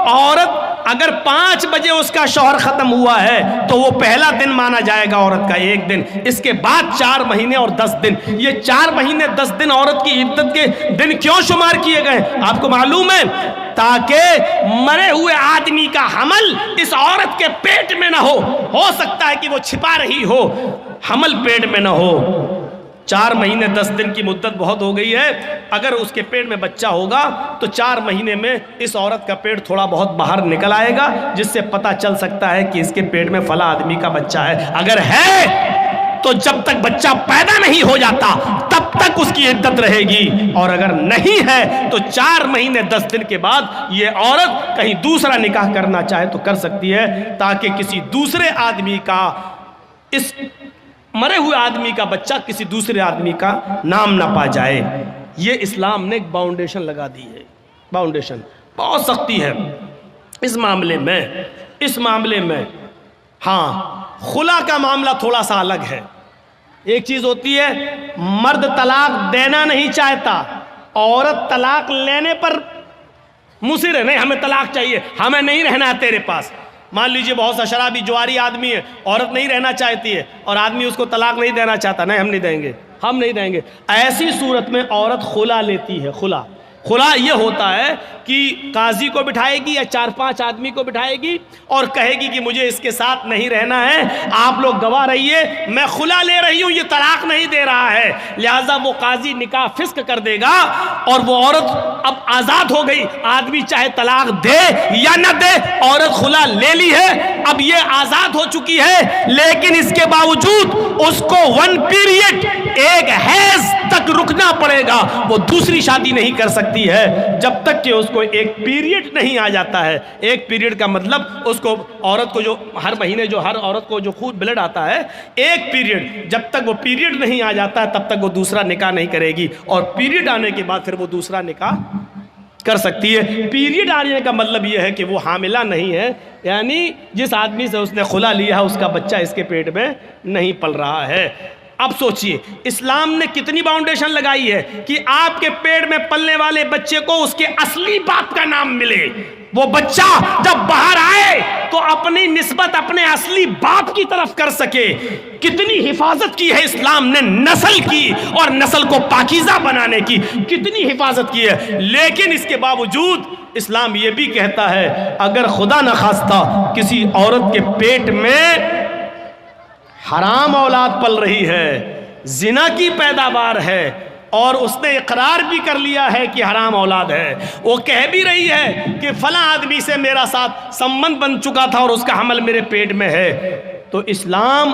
عورت اگر 5 بجے اس کا شوہر ختم ہوا ہے تو وہ پہلا دن مانا جائے گا عورت کا 1 دن، اس کے بعد 4 مہینے اور 10 دن۔ یہ 4 مہینے 10 دن عورت کی عدت کے دن کیوں شمار کیے گئے آپ کو معلوم ہے؟ تاکہ مرے ہوئے آدمی کا حمل اس عورت کے پیٹ میں نہ ہو سکتا ہے کہ وہ چھپا رہی ہو، حمل پیٹ میں نہ ہو۔ 4 مہینے 10 دن کی مدت بہت ہو گئی ہے، اگر اس کے پیٹ میں بچہ ہوگا تو 4 مہینے میں اس عورت کا پیٹ تھوڑا بہت باہر نکل آئے گا، جس سے پتہ چل سکتا ہے کہ اس کے پیٹ میں فلاں آدمی کا بچہ ہے۔ اگر ہے تو جب تک بچہ پیدا نہیں ہو جاتا تب تک اس کی عدت رہے گی، اور اگر نہیں ہے تو 4 مہینے 10 دن کے بعد یہ عورت کہیں دوسرا نکاح کرنا چاہے تو کر سکتی ہے، تاکہ کسی دوسرے آدمی کا، اس مرے ہوئے آدمی کا بچہ کسی دوسرے آدمی کا نام نہ پا جائے۔ یہ اسلام نے ایک باؤنڈیشن لگا دی ہے، باؤنڈیشن بہت سختی ہے اس معاملے میں۔ ہاں، خلا کا معاملہ تھوڑا سا الگ ہے۔ ایک چیز ہوتی ہے مرد طلاق دینا نہیں چاہتا، عورت طلاق لینے پر مصر ہے، نہیں ہمیں طلاق چاہیے، ہمیں نہیں رہنا ہے تیرے پاس۔ مان لیجئے بہت سا شرابی جواری آدمی ہے، عورت نہیں رہنا چاہتی ہے اور آدمی اس کو طلاق نہیں دینا چاہتا، نہیں ہم نہیں دیں گے۔ ایسی صورت میں عورت خلا لیتی ہے۔ خلا یہ ہوتا ہے کہ قاضی کو بٹھائے گی یا 4-5 آدمی کو بٹھائے گی اور کہے گی کہ مجھے اس کے ساتھ نہیں رہنا ہے، آپ لوگ گواہ رہیے، میں خلا لے رہی ہوں، یہ طلاق نہیں دے رہا ہے۔ لہٰذا وہ قاضی نکاح فسخ کر دے گا اور وہ عورت اب آزاد ہو گئی، آدمی چاہے طلاق دے یا نہ دے، عورت خلا لے لی ہے، اب یہ آزاد ہو چکی ہے، لیکن اس کے باوجود اس کو 1 پیریڈ، ایک حیض تک رکنا پڑے گا، وہ دوسری شادی نہیں کر سکتی ہے جب تک کہ اس کو ایک پیریڈ نہیں آ جاتا ہے۔ ایک پیریڈ کا مطلب اس کو، عورت کو جو ہر مہینے جو ہر عورت کو جو خون بلڈ آتا ہے، ایک پیریڈ، جب تک وہ پیریڈ نہیں آ جاتا ہے تب تک وہ دوسرا نکاح نہیں کرے گی، اور پیریڈ آنے کے بعد پھر وہ دوسرا نکاح کر سکتی ہے۔ پیریڈ آنے کا مطلب یہ ہے کہ وہ حاملہ نہیں ہے، یعنی جس آدمی سے اس نے خلا لیا ہے اس کا بچہ اس کے پیٹ میں نہیں پل رہا ہے۔ اب سوچئے اسلام نے کتنی باؤنڈیشن لگائی ہے کہ آپ کے پیٹ میں پلنے والے بچے کو اس کے اصلی باپ کا نام ملے، وہ بچہ جب باہر آئے تو اپنی نسبت اپنے اصلی باپ کی طرف کر سکے۔ کتنی حفاظت کی ہے اسلام نے نسل کی، اور نسل کو پاکیزہ بنانے کی کتنی حفاظت کی ہے، لیکن اس کے باوجود اسلام یہ بھی کہتا ہے اگر خدا نخواستہ کسی عورت کے پیٹ میں حرام اولاد پل رہی ہے، زنا کی پیداوار ہے، اور اس نے اقرار بھی کر لیا ہے کہ حرام اولاد ہے، وہ کہہ بھی رہی ہے کہ فلاں آدمی سے میرا ساتھ سمبند بن چکا تھا اور اس کا حمل میرے پیٹ میں ہے، تو اسلام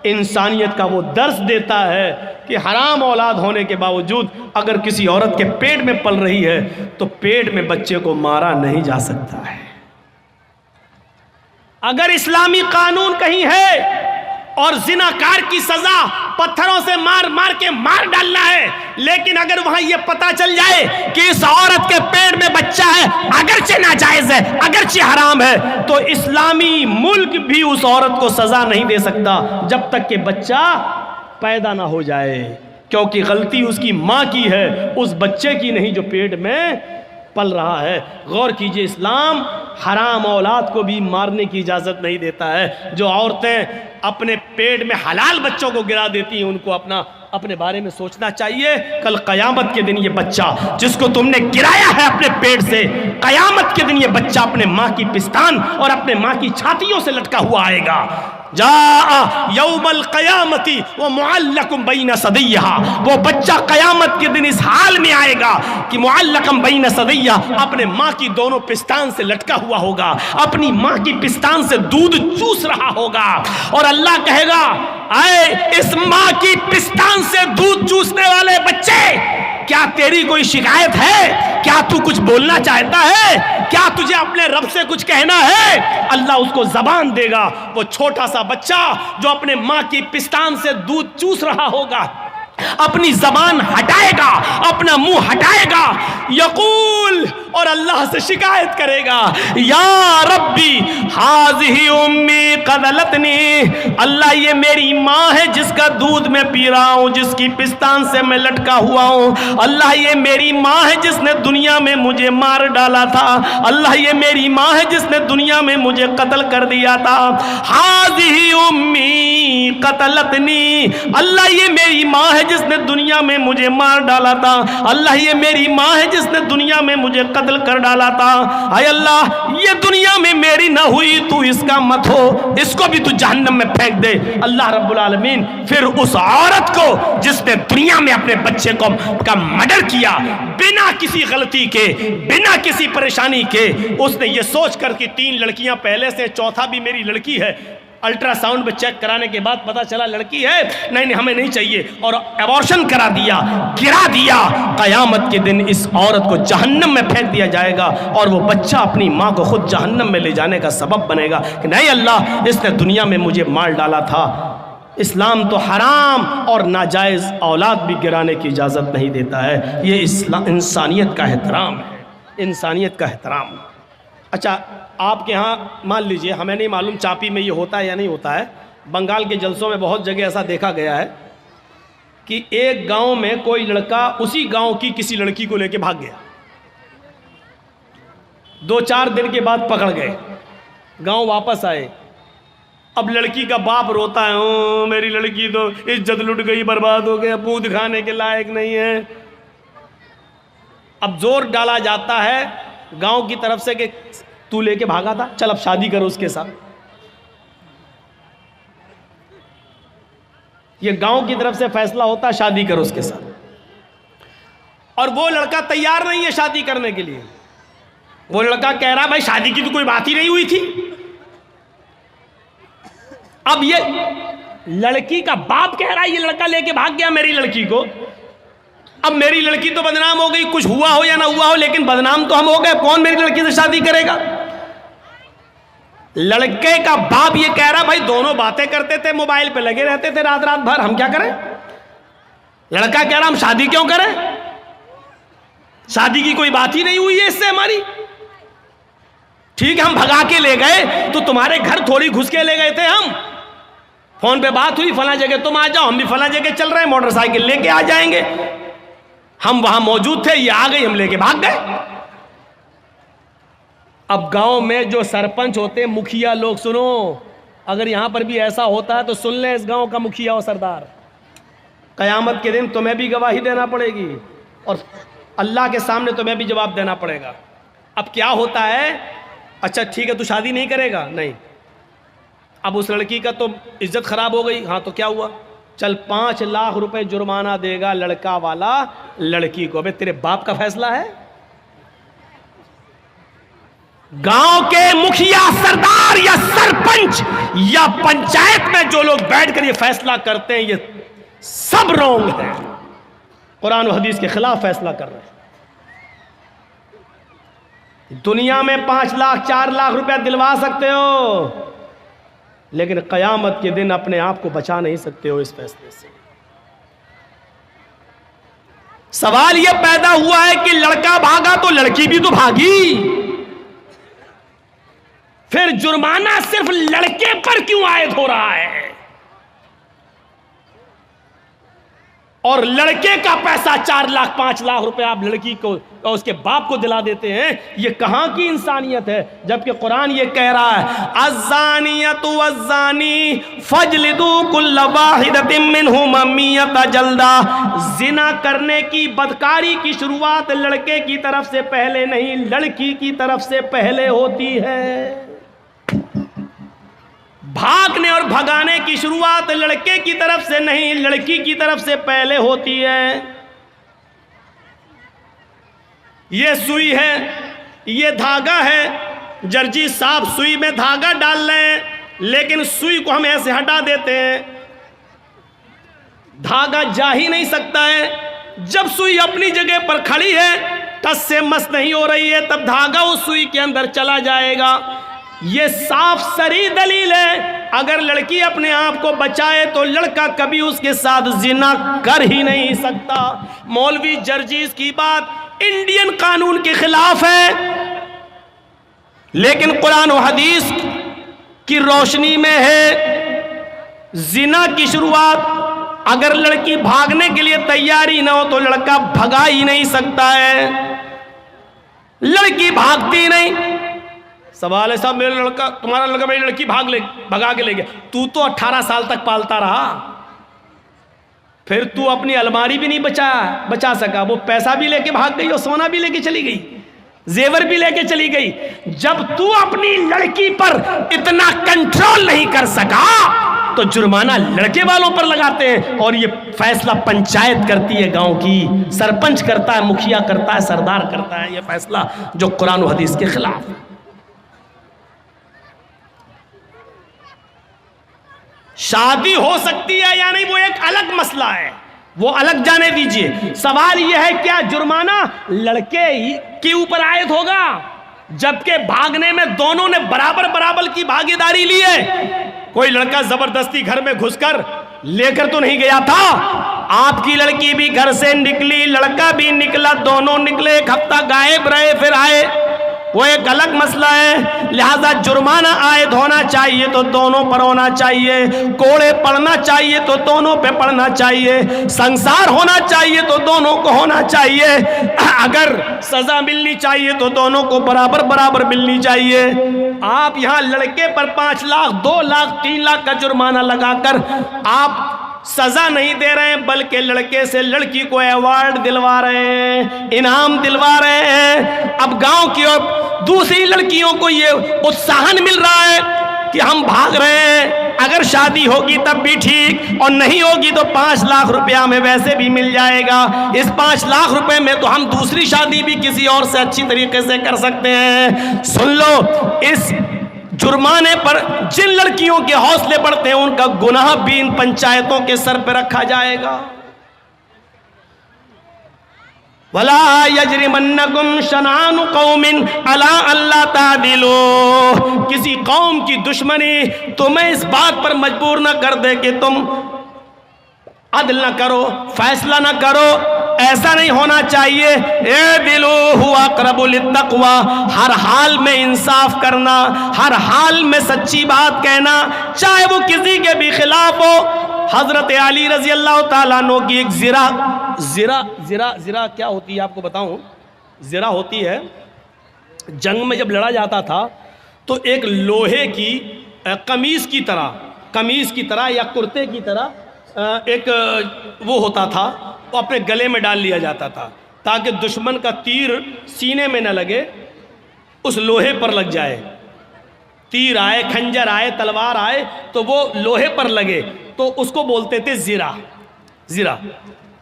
انسانیت کا وہ درس دیتا ہے کہ حرام اولاد ہونے کے باوجود اگر کسی عورت کے پیٹ میں پل رہی ہے تو پیٹ میں بچے کو مارا نہیں جا سکتا ہے۔ اگر اسلامی قانون کہیں ہے اور زناکار کی سزا پتھروں سے مار کے مار ڈالنا ہے، لیکن اگر وہاں یہ پتا چل جائے کہ اس عورت کے پیٹ میں بچہ ہے، اگرچہ ناجائز ہے، اگرچہ حرام ہے، تو اسلامی ملک بھی اس عورت کو سزا نہیں دے سکتا جب تک کہ بچہ پیدا نہ ہو جائے، کیونکہ غلطی اس کی ماں کی ہے، اس بچے کی نہیں جو پیٹ میں پل رہا ہے۔ غور کیجئے، اسلام حرام اولاد کو بھی مارنے کی اجازت نہیں دیتا ہے۔ جو عورتیں اپنے پیٹ میں حلال بچوں کو گرا دیتی ہیں ان کو اپنے بارے میں سوچنا چاہیے، کل قیامت کے دن یہ بچہ جس کو تم نے گرایا ہے اپنے پیٹ سے، قیامت کے دن یہ بچہ اپنے ماں کی پستان اور اپنے ماں کی چھاتیوں سے لٹکا ہوا آئے گا۔ جاء یوم القیامت ومعلق بین ثدیہا، وہ بچہ قیامت کے دن اس حال میں آئے گا کہ معلق بین ثدیہا، اپنے ماں کی دونوں پستان سے لٹکا ہوا ہوگا، اپنی ماں کی پستان سے دودھ چوس رہا ہوگا، اور اللہ کہے گا اے اس ماں کی پستان سے دودھ چوسنے والے بچے، کیا تیری کوئی شکایت ہے؟ کیا تو کچھ بولنا چاہتا ہے؟ کیا تجھے اپنے رب سے کچھ کہنا ہے؟ اللہ اس کو زبان دے گا۔ وہ چھوٹا سا بچہ جو اپنے ماں کی پستان سے دودھ چوس رہا ہوگا، اپنی زبان ہٹائے گا، اپنا منہ ہٹائے گا، یقول، اور اللہ سے شکایت کرے گا، یا ربی ہذہ امی قتلتنی، اللہ یہ میری ماں ہے جس کا دودھ میں پی رہا ہوں، جس کی پستان سے میں لٹکا ہوا ہوں، اللہ یہ میری ماں ہے جس نے دنیا میں مجھے مار ڈالا تھا، اللہ یہ میری ماں ہے جس نے دنیا میں مجھے قتل کر دیا تھا، ہذہ امی قتلتنی، اللہ یہ میری ماں ہے جس نے دنیا میں مجھے مار ڈالا تھا، اللہ یہ میری ماں ہے جس نے دنیا میں مجھے قتل کر ڈالا تھا، اے اللہ یہ دنیا میں میری نہ ہوئی، تو اس کا مت ہو، اس کو بھی تو جہنم میں پھینک دے۔ اللہ رب العالمین پھر اس عورت کو جس نے دنیا میں اپنے بچے کا مرڈر کیا بنا کسی غلطی کے، بنا کسی پریشانی کے، اس نے یہ سوچ کر کہ 3 لڑکیاں پہلے سے، چوتھا بھی میری لڑکی ہے، الٹرا ساؤنڈ پہ چیک کرانے کے بعد پتا چلا لڑکی ہے، نہیں ہمیں نہیں چاہیے، اور ایبورشن کرا دیا، گرا دیا۔ قیامت کے دن اس عورت کو جہنم میں پھینک دیا جائے گا، اور وہ بچہ اپنی ماں کو خود جہنم میں لے جانے کا سبب بنے گا کہ نہیں اللہ اس نے دنیا میں مجھے مار ڈالا تھا۔ اسلام تو حرام اور ناجائز اولاد بھی گرانے کی اجازت نہیں دیتا ہے، یہ انسانیت کا احترام ہے، انسانیت کا احترام۔ اچھا آپ کے ہاں مان لیجئے، ہمیں نہیں معلوم چاپی میں یہ ہوتا ہے یا نہیں ہوتا ہے، بنگال کے جلسوں میں بہت جگہ ایسا دیکھا گیا ہے کہ ایک گاؤں میں کوئی لڑکا اسی گاؤں کی کسی لڑکی کو لے کے بھاگ گیا، 2-4 دن کے بعد پکڑ گئے، گاؤں واپس آئے، اب لڑکی کا باپ روتا ہے، میری لڑکی تو عزت لٹ گئی، برباد ہو گیا، منہ دکھانے کے لائق نہیں ہے۔ اب زور ڈالا جاتا ہے گاؤں کی طرف سے کہ تو لے کے بھاگا تھا، چل اب شادی کرو اس کے ساتھ۔ یہ گاؤں کی طرف سے فیصلہ ہوتا ہے شادی کرو اس کے ساتھ، اور وہ لڑکا تیار نہیں ہے شادی کرنے کے لیے، وہ لڑکا کہہ رہا بھائی شادی کی تو کوئی بات ہی نہیں ہوئی تھی۔ اب یہ لڑکی کا باپ کہہ رہا ہے یہ لڑکا لے کے بھاگ گیا میری لڑکی کو، اب میری لڑکی تو بدنام ہو گئی، کچھ ہوا ہو یا نہ ہوا ہو لیکن بدنام تو ہم ہو گئے، کون میری لڑکی سے شادی کرے گا؟ لڑکے کا باپ یہ کہہ رہا بھائی دونوں باتیں کرتے تھے، موبائل پہ لگے رہتے تھے رات بھر، ہم کیا کریں؟ لڑکا کہہ رہا ہم شادی کیوں کریں، شادی کی کوئی بات ہی نہیں ہوئی ہے اس سے ہماری، ٹھیک ہے ہم بھگا کے لے گئے تو تمہارے گھر تھوڑی گھس کے لے گئے تھے، ہم فون پہ بات ہوئی فلاں جگہ تم آ جاؤ، ہم بھی فلاں جگہ چل رہے ہیں، موٹر سائیکل لے کے آ جائیں گے، ہم وہاں موجود تھے، یہ آ گئی ہم لے کے بھاگ گئے۔ اب گاؤں میں جو سرپنچ ہوتے ہیں، مکھیا لوگ، سنو اگر یہاں پر بھی ایسا ہوتا ہے تو سن لیں اس گاؤں کا مکھیا اور سردار، قیامت کے دن تمہیں بھی گواہی دینا پڑے گی اور اللہ کے سامنے تمہیں بھی جواب دینا پڑے گا۔ اب کیا ہوتا ہے، اچھا ٹھیک ہے تو شادی نہیں کرے گا، نہیں، اب اس لڑکی کا تو عزت خراب ہو گئی، ہاں تو کیا ہوا، چل 5 لاکھ روپے جرمانہ دے گا لڑکا والا لڑکی کو۔ ابے تیرے باپ کا فیصلہ ہے؟ گاؤں کے مکھیا، سردار یا سرپنچ یا پنچایت میں جو لوگ بیٹھ کر یہ فیصلہ کرتے ہیں یہ سب رونگ ہے، قرآن و حدیث کے خلاف فیصلہ کر رہے ہیں۔ دنیا میں 5 لاکھ 4 لاکھ روپے دلوا سکتے ہو لیکن قیامت کے دن اپنے آپ کو بچا نہیں سکتے ہو اس فیصلے سے۔ سوال یہ پیدا ہوا ہے کہ لڑکا بھاگا تو لڑکی بھی تو بھاگی، پھر جرمانہ صرف لڑکے پر کیوں عائد ہو رہا ہے اور لڑکے کا پیسہ 4 لاکھ 5 لاکھ روپے آپ لڑکی کو اور اس کے باپ کو دلا دیتے ہیں؟ یہ کہاں کی انسانیت ہے؟ جبکہ قرآن یہ کہہ رہا ہے الزانیۃ والزانی فاجلدوا کل واحدۃ منہما 100 جلدہ، زنا کرنے کی، بدکاری کی شروعات لڑکے کی طرف سے پہلے نہیں، لڑکی کی طرف سے پہلے ہوتی ہے۔ بھاگنے اور بھگانے کی شروعات لڑکے کی طرف سے نہیں، لڑکی کی طرف سے پہلے ہوتی ہے۔ یہ سوئی ہے، یہ دھاگا ہے، جرجی صاحب سوئی میں دھاگا ڈال رہے ہیں لیکن سوئی کو ہم ایسے ہٹا دیتے ہیں، دھاگا جا ہی نہیں سکتا ہے۔ جب سوئی اپنی جگہ پر کھڑی ہے، ٹس سے مس نہیں ہو رہی ہے، تب دھاگا اس سوئی کے اندر چلا جائے گا۔ یہ صاف صریح دلیل ہے، اگر لڑکی اپنے آپ کو بچائے تو لڑکا کبھی اس کے ساتھ زنا کر ہی نہیں سکتا۔ مولوی جرجیز کی بات انڈین قانون کے خلاف ہے، لیکن قرآن و حدیث کی روشنی میں ہے۔ زنا کی شروعات اگر لڑکی بھاگنے کے لیے تیاری نہ ہو تو لڑکا بھگا ہی نہیں سکتا ہے، لڑکی بھاگتی نہیں۔ سوال ہے صاحب میرا لڑکا، تمہارا لڑکا میری لڑکی بھگا کے لے گیا، تو 18 سال تک پالتا رہا، پھر تو اپنی الماری بھی نہیں بچا سکا، وہ پیسہ بھی لے کے بھاگ گئی اور سونا بھی لے کے چلی گئی، زیور بھی لے کے چلی گئی۔ جب تو اپنی لڑکی پر اتنا کنٹرول نہیں کر سکا تو جرمانہ لڑکے والوں پر لگاتے ہیں، اور یہ فیصلہ پنچایت کرتی ہے، گاؤں کی سرپنچ کرتا ہے، مکھیا کرتا ہے، سردار کرتا ہے، یہ فیصلہ جو قرآن و حدیث کے خلاف ہے۔ شادی ہو سکتی ہے یا نہیں وہ ایک الگ مسئلہ ہے، وہ الگ جانے دیجئے۔ سوال یہ ہے کیا جرمانہ لڑکے کے اوپر عائد ہوگا، جبکہ بھاگنے میں دونوں نے برابر کی بھاگیداری لی ہے؟ کوئی لڑکا زبردستی گھر میں گھس کر لے کر تو نہیں گیا تھا، آپ کی لڑکی بھی گھر سے نکلی، لڑکا بھی نکلا، دونوں نکلے، ایک ہفتہ غائب رہے پھر آئے، وہ ایک الگ مسئلہ ہے۔ لہذا جرمانہ عائد ہونا چاہیے تو دونوں پر ہونا چاہیے، کوڑے پڑنا چاہیے تو دونوں پہ پڑنا چاہیے، سنسار ہونا چاہیے تو دونوں کو ہونا چاہیے، اگر سزا ملنی چاہیے تو دونوں کو برابر ملنی چاہیے۔ آپ یہاں لڑکے پر 5 لاکھ 2 لاکھ 3 لاکھ کا جرمانہ لگا کر آپ سزا نہیں دے رہے ہیں، بلکہ لڑکے سے لڑکی کو ایوارڈ دلوا رہے ہیں، انعام دلوا رہے ہیں۔ اب گاؤں کی اور دوسری لڑکیوں کو یہ اتساہن مل رہا ہے کہ ہم بھاگ رہے ہیں، اگر شادی ہوگی تب بھی ٹھیک، اور نہیں ہوگی تو 5 لاکھ روپیہ ہمیں ویسے بھی مل جائے گا، اس 5 لاکھ روپے میں تو ہم دوسری شادی بھی کسی اور سے اچھی طریقے سے کر سکتے ہیں۔ سن لو، اس جرمانے پر جن لڑکیوں کے حوصلے بڑھتے ہیں ان کا گناہ بھی ان پنچایتوں کے سر پہ رکھا جائے گا۔ وَلَا يَجْرِمَنَّكُمْ شَنَآنُ قَوْمٍ عَلَىٰ أَلَّا تَعْدِلُوا، کسی قوم کی دشمنی تمہیں اس بات پر مجبور نہ کر دے کہ تم عدل نہ کرو، فیصلہ نہ کرو، ایسا نہیں ہونا چاہیے۔ اعدلوا هو اقرب للتقوى، ہر حال میں انصاف کرنا، ہر حال میں سچی بات کہنا، چاہے وہ کسی کے بھی خلاف ہو۔ حضرت علی رضی اللہ تعالیٰ عنہ کی ایک زرہ کیا ہوتی ہے آپ کو بتاؤں؟ زرہ ہوتی ہے، جنگ میں جب لڑا جاتا تھا تو ایک لوہے کی قمیص کی طرح یا کرتے کی طرح ایک وہ ہوتا تھا، وہ اپنے گلے میں ڈال لیا جاتا تھا تاکہ دشمن کا تیر سینے میں نہ لگے، اس لوہے پر لگ جائے، تیر آئے، کھنجر آئے، تلوار آئے تو وہ لوہے پر لگے، تو اس کو بولتے تھے زرہ۔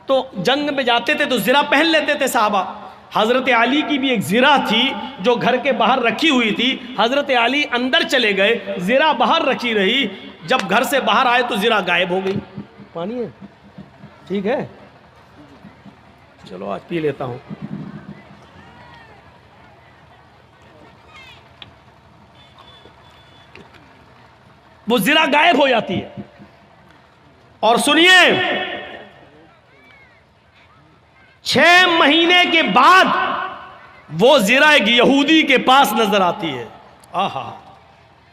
تو جنگ میں جاتے تھے تو زرہ پہن لیتے تھے صحابہ۔ حضرت علی کی بھی ایک زرہ تھی جو گھر کے باہر رکھی ہوئی تھی، حضرت علی اندر چلے گئے، زرہ باہر رکھی رہی، جب گھر سے باہر آئے تو زرہ غائب ہو گئی۔ پانی ہے؟ ٹھیک ہے، چلو آج پی لیتا ہوں۔ وہ زرہ غائب ہو جاتی ہے۔ اور سنیے، 6 مہینے کے بعد وہ زرہ ایک یہودی کے پاس نظر آتی ہے۔ آہا،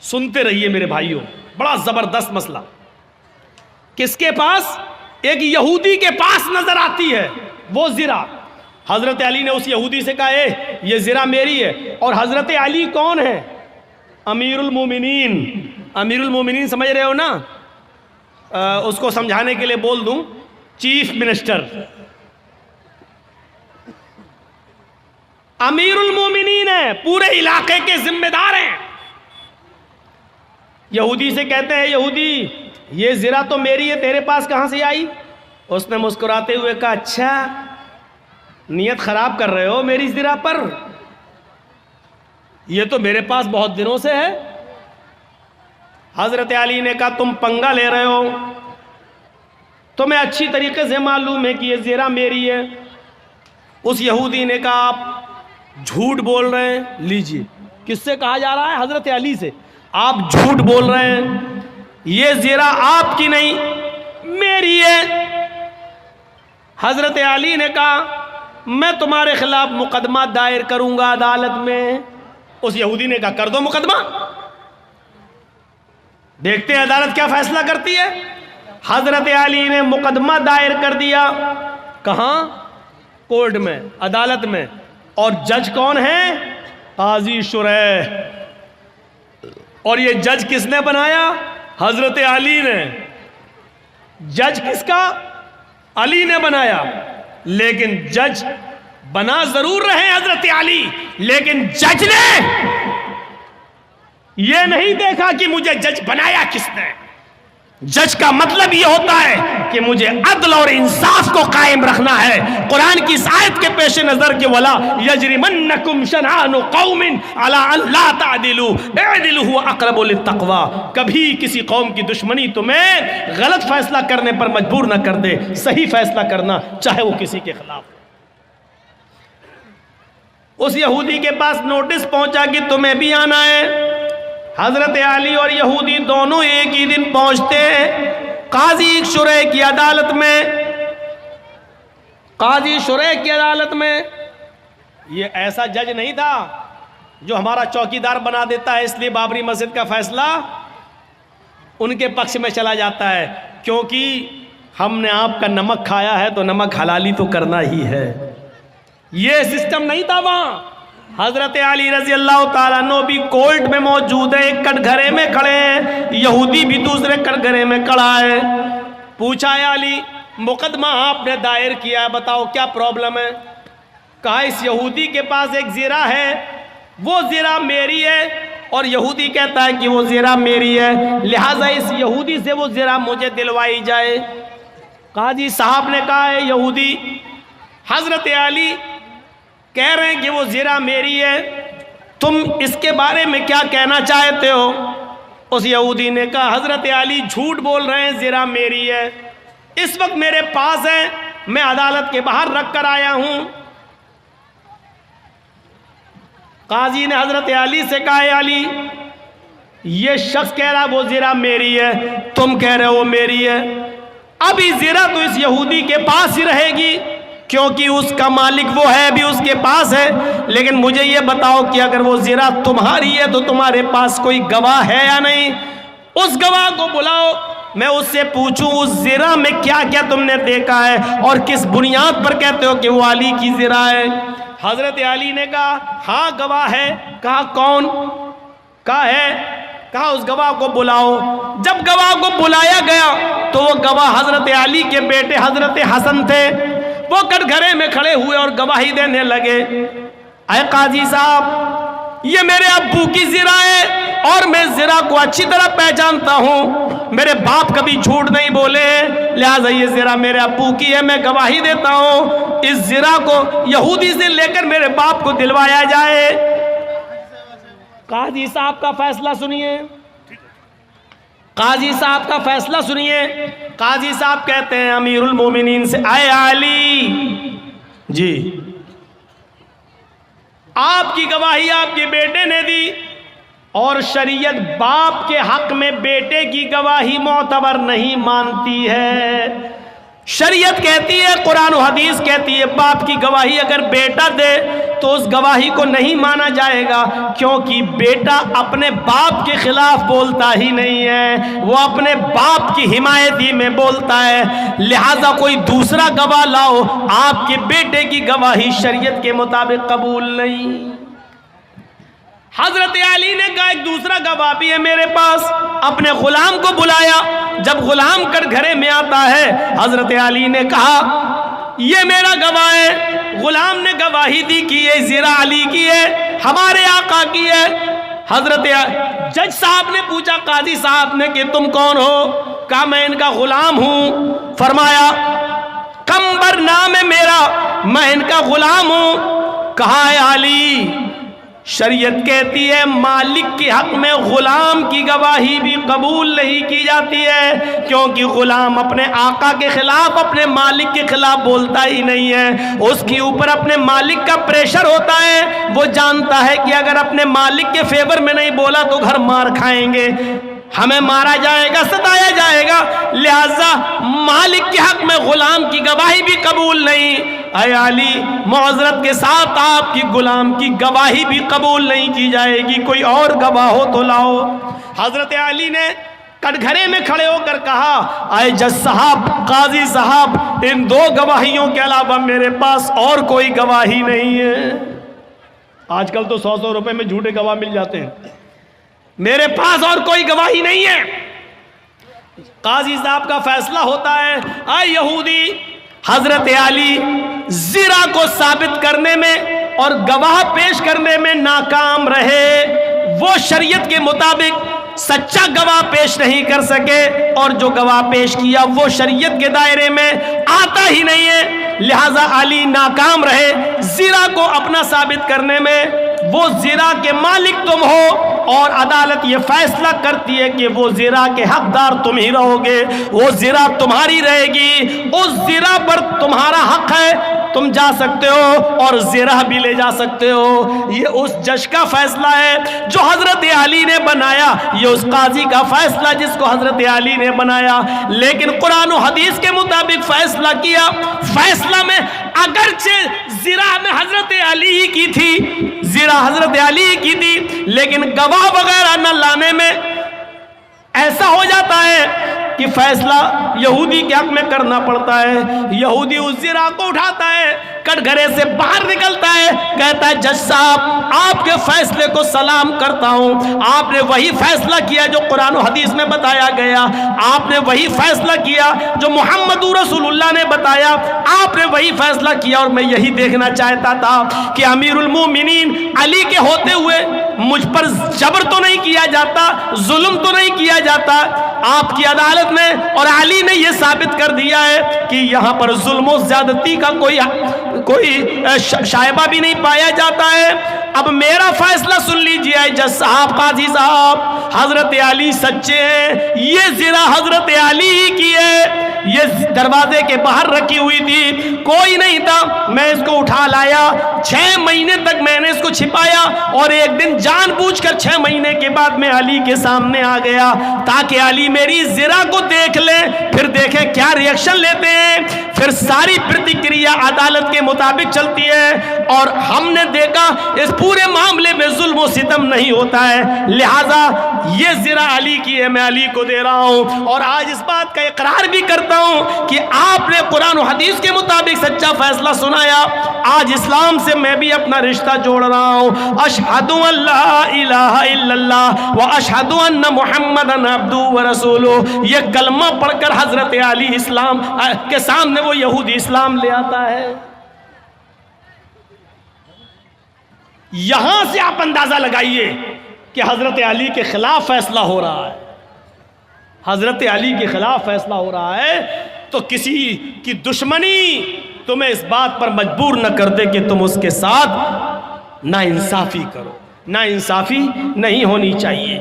سنتے رہیے میرے بھائیوں، بڑا زبردست مسئلہ۔ کس کے پاس؟ ایک یہودی کے پاس نظر آتی ہے وہ زرہ۔ حضرت علی نے اس یہودی سے کہا یہ زرہ میری ہے۔ اور حضرت علی کون ہے؟ امیر المومنین۔ امیر المومنین سمجھ رہے ہو نا؟ اس کو سمجھانے کے لیے بول دوں، چیف منسٹر۔ امیر المومنین ہے، پورے علاقے کے ذمہ دار ہیں۔ یہودی سے کہتے ہیں، یہودی یہ زرہ تو میری ہے، تیرے پاس کہاں سے آئی؟ اس نے مسکراتے ہوئے کہا، اچھا نیت خراب کر رہے ہو میری زرہ پر، یہ تو میرے پاس بہت دنوں سے ہے۔ حضرت علی نے کہا، تم پنگا لے رہے ہو، تمہیں اچھی طریقے سے معلوم ہے کہ یہ زرہ میری ہے۔ اس یہودی نے کہا، آپ جھوٹ بول رہے ہیں، لیجئے کس سے کہا جا رہا ہے؟ حضرت علی سے. آپ جھوٹ بول رہے ہیں، یہ زیرہ آپ کی نہیں میری ہے. حضرت علی نے کہا میں تمہارے خلاف مقدمہ دائر کروں گا عدالت میں. اس یہودی نے کہا کر دو مقدمہ، دیکھتے ہیں عدالت کیا فیصلہ کرتی ہے. حضرت علی نے مقدمہ دائر کر دیا. کہاں؟ کورٹ میں، عدالت میں. اور جج کون ہے؟ قاضی شریح. اور یہ جج کس نے بنایا؟ حضرت علی نے. جج کس کا؟ علی نے بنایا. لیکن جج بنا ضرور رہے حضرت علی، لیکن جج نے یہ نہیں دیکھا کہ مجھے جج بنایا کس نے. جج کا مطلب یہ ہوتا ہے کہ مجھے عدل اور انصاف کو قائم رکھنا ہے. قرآن کی اس آیت کے پیش نظر کہ وَلَا يَجْرِمَنَّكُمْ شَنَآنُ قَوْمٍ عَلَىٰ أَن لَا تَعْدِلُوا اعْدِلُوا هُوَ أَقْرَبُ لِلتَّقْوَىٰ. کبھی کسی قوم کی دشمنی تمہیں غلط فیصلہ کرنے پر مجبور نہ کر دے. صحیح فیصلہ کرنا چاہے وہ کسی کے خلاف. اس یہودی کے پاس نوٹس پہنچا کہ تمہیں بھی آنا ہے. حضرت علی اور یہودی دونوں ایک ہی دن پہنچتے ہیں قاضی شریح کی عدالت میں. قاضی شریح کی عدالت میں. یہ ایسا جج نہیں تھا جو ہمارا چوکیدار بنا دیتا ہے اس لیے بابری مسجد کا فیصلہ ان کے پکش میں چلا جاتا ہے کیونکہ ہم نے آپ کا نمک کھایا ہے تو نمک حلالی تو کرنا ہی ہے. یہ سسٹم نہیں تھا وہاں. حضرت علی رضی اللہ تعالیٰ عنہ بھی کورٹ میں موجود ہے، ایک کٹ گھرے میں کھڑے ہیں. یہودی بھی دوسرے کٹ گھرے میں کھڑا ہے. پوچھا ہے علی مقدمہ آپ نے دائر کیا ہے، بتاؤ کیا پرابلم ہے؟ کہا اس یہودی کے پاس ایک زیرہ ہے، وہ زیرہ میری ہے. اور یہودی کہتا ہے کہ وہ زیرہ میری ہے، لہٰذا اس یہودی سے وہ زیرہ مجھے دلوائی جائے. قاضی صاحب نے کہا ہے یہودی حضرت علی کہہ رہے ہیں کہ وہ زیرہ میری ہے، تم اس کے بارے میں کیا کہنا چاہتے ہو؟ اس یہودی نے کہا حضرت علی جھوٹ بول رہے ہیں، زیرہ میری ہے، اس وقت میرے پاس ہے، میں عدالت کے باہر رکھ کر آیا ہوں. قاضی نے حضرت علی سے کہا ہے علی یہ شخص کہہ رہا وہ زیرہ میری ہے، تم کہہ رہے ہو وہ میری ہے. اب یہ زیرہ تو اس یہودی کے پاس ہی رہے گی کیونکہ اس کا مالک وہ ہے بھی اس کے پاس ہے. لیکن مجھے یہ بتاؤ کہ اگر وہ زیرہ تمہاری ہے تو تمہارے پاس کوئی گواہ ہے یا نہیں؟ اس گواہ کو بلاؤ، میں اس سے پوچھوں اس زیرہ میں کیا کیا تم نے دیکھا ہے اور کس بنیاد پر کہتے ہو کہ وہ علی کی زیرہ ہے. حضرت علی نے کہا ہاں گواہ ہے. کہا کون؟ کہا ہے. کہا اس گواہ کو بلاؤ. جب گواہ کو بلایا گیا تو وہ گواہ حضرت علی کے بیٹے حضرت حسن تھے. وہ کٹ گھرے میں کھڑے ہوئے اور گواہی دینے لگے. اے قاضی صاحب یہ میرے ابو کی زیرہ ہے اور میں زیرہ کو اچھی طرح پہچانتا ہوں، میرے باپ کبھی جھوٹ نہیں بولے، لہٰذا یہ زیرہ میرے ابو کی ہے، میں گواہی دیتا ہوں اس زیرہ کو یہودی سے لے کر میرے باپ کو دلوایا جائے. قاضی صاحب کا فیصلہ سنیے. قاضی صاحب کا فیصلہ سنیے. قاضی صاحب کہتے ہیں امیر المومنین سے اے علی جی آپ کی گواہی آپ کے بیٹے نے دی اور شریعت باپ کے حق میں بیٹے کی گواہی معتبر نہیں مانتی ہے. شریعت کہتی ہے، قرآن و حدیث کہتی ہے باپ کی گواہی اگر بیٹا دے تو اس گواہی کو نہیں مانا جائے گا کیونکہ بیٹا اپنے باپ کے خلاف بولتا ہی نہیں ہے، وہ اپنے باپ کی حمایتی میں بولتا ہے. لہٰذا کوئی دوسرا گواہ لاؤ، آپ کے بیٹے کی گواہی شریعت کے مطابق قبول نہیں. حضرت علی نے کہا ایک دوسرا گواہ بھی ہے میرے پاس. اپنے غلام کو بلایا. جب غلام کر گھرے میں آتا ہے حضرت علی نے کہا یہ میرا گواہ ہے. غلام نے گواہی دی کہ یہ زیرہ علی کی ہے، ہمارے آقا کی ہے. حضرت جج صاحب نے پوچھا قاضی صاحب نے کہ تم کون ہو؟ کہا میں ان کا غلام ہوں. فرمایا قمبر نام ہے میرا، میں ان کا غلام ہوں. کہا ہے علی شریعت کہتی ہے مالک کے حق میں غلام کی گواہی بھی قبول نہیں کی جاتی ہے، کیونکہ غلام اپنے آقا کے خلاف، اپنے مالک کے خلاف بولتا ہی نہیں ہے، اس کے اوپر اپنے مالک کا پریشر ہوتا ہے، وہ جانتا ہے کہ اگر اپنے مالک کے فیور میں نہیں بولا تو گھر مار کھائیں گے، ہمیں مارا جائے گا، ستایا جائے گا، لہذا مالک کے حق میں غلام کی گواہی بھی قبول نہیں۔ اے علی، معذرت کے ساتھ آپ کی غلام کی گواہی بھی قبول نہیں کی جائے گی، کوئی اور گواہ ہو تو لاؤ۔ حضرت علی نے کٹ گھرے میں کھڑے ہو کر کہا، اے جج صاحب، قاضی صاحب، ان دو گواہیوں کے علاوہ میرے پاس اور کوئی گواہی نہیں ہے۔ آج کل تو 100 روپے میں جھوٹے گواہ مل جاتے ہیں، میرے پاس اور کوئی گواہی نہیں ہے۔ قاضی صاحب کا فیصلہ ہوتا ہے، اے یہودی، حضرت علی زنا کو ثابت کرنے میں اور گواہ پیش کرنے میں ناکام رہے، وہ شریعت کے مطابق سچا گواہ پیش نہیں کر سکے، اور جو گواہ پیش کیا وہ شریعت کے دائرے میں آتا ہی نہیں ہے، لہذا علی ناکام رہے زنا کو اپنا ثابت کرنے میں۔ وہ زنا کے مالک تم ہو، اور عدالت یہ فیصلہ کرتی ہے کہ وہ زنا کے حقدار تم ہی رہو گے، وہ زنا تمہاری رہے گی، اس زنا پر تمہارا حق ہے، تم جا سکتے ہو اور زنا بھی لے جا سکتے ہو۔ یہ اس جج کا فیصلہ ہے جو حضرت علی نے بنایا، یہ اس قاضی کا فیصلہ جس کو حضرت علی نے بنایا، لیکن قرآن و حدیث کے مطابق فیصلہ کیا۔ فیصلہ میں اگرچہ زنا میں حضرت علی کی تھی، زنا حضرت علی کی تھی، لیکن گواہ وغیرہ نہ لانے میں ایسا ہو جاتا ہے کہ فیصلہ یہودی کے حق میں کرنا پڑتا ہے۔ یہودی اس زنا کو اٹھاتا ہے، کٹ گھرے سے باہر نکلتا ہے، کہتا ہے جج صاحب آپ کے فیصلے کو سلام کرتا ہوں، آپ نے وہی فیصلہ کیا جو قرآن و حدیث میں بتایا گیا، آپ نے وہی فیصلہ کیا جو محمد رسول اللہ نے بتایا، آپ نے وہی فیصلہ کیا، اور میں یہی دیکھنا چاہتا تھا کہ امیر المومنین علی کے ہوتے ہوئے مجھ پر جبر تو نہیں کیا جاتا، ظلم تو نہیں کیا جاتا۔ آپ کی عدالت میں اور علی نے یہ ثابت کر دیا ہے کہ یہاں پر ظلم و زیادتی کا کوئی شائبہ بھی نہیں پایا جاتا ہے۔ اب میرا فیصلہ سن لیجئے جج صاحب، قاضی صاحب، حضرت علی سچے ہیں، یہ زنا حضرت علی ہی کی ہے، یہ دروازے کے باہر رکھی ہوئی تھی، کوئی نہیں تھا، میں اس کو اٹھا لایا، 6 مہینے تک میں نے اس کو چھپایا، اور ایک دن جان بوجھ کر 6 مہینے کے بعد میں علی کے سامنے آ گیا تاکہ علی میری زنا کو دیکھ لے، پھر دیکھیں کیا ریئیکشن لیتے ہیں۔ پھر ساری پرتکریا عدالت کے مطابق چلتی ہے، اور ہم نے دیکھا اس پورے معاملے میں ظلم و ستم نہیں ہوتا ہے، لہذا یہ زنا علی کی ہے، میں علی کو دے رہا ہوں، اور آج اس بات کا اقرار بھی کرتا ہوں کہ آپ نے قرآن و حدیث کے مطابق سچا فیصلہ سنایا۔ آج اسلام سے میں بھی اپنا رشتہ جوڑ رہا ہوں، اشہد ان لا الہ الا اللہ و اشہد ان محمدن عبدہ و رسولہ، یہ کلمہ پڑھ کر حضرت علی اسلام کے سامنے وہ یہودی اسلام لے آتا ہے۔ یہاں سے آپ اندازہ لگائیے کہ حضرت علی کے خلاف فیصلہ ہو رہا ہے، حضرت علی کے خلاف فیصلہ ہو رہا ہے، تو کسی کی دشمنی تمہیں اس بات پر مجبور نہ کر دے کہ تم اس کے ساتھ نا انصافی کرو، نا انصافی نہیں ہونی چاہیے۔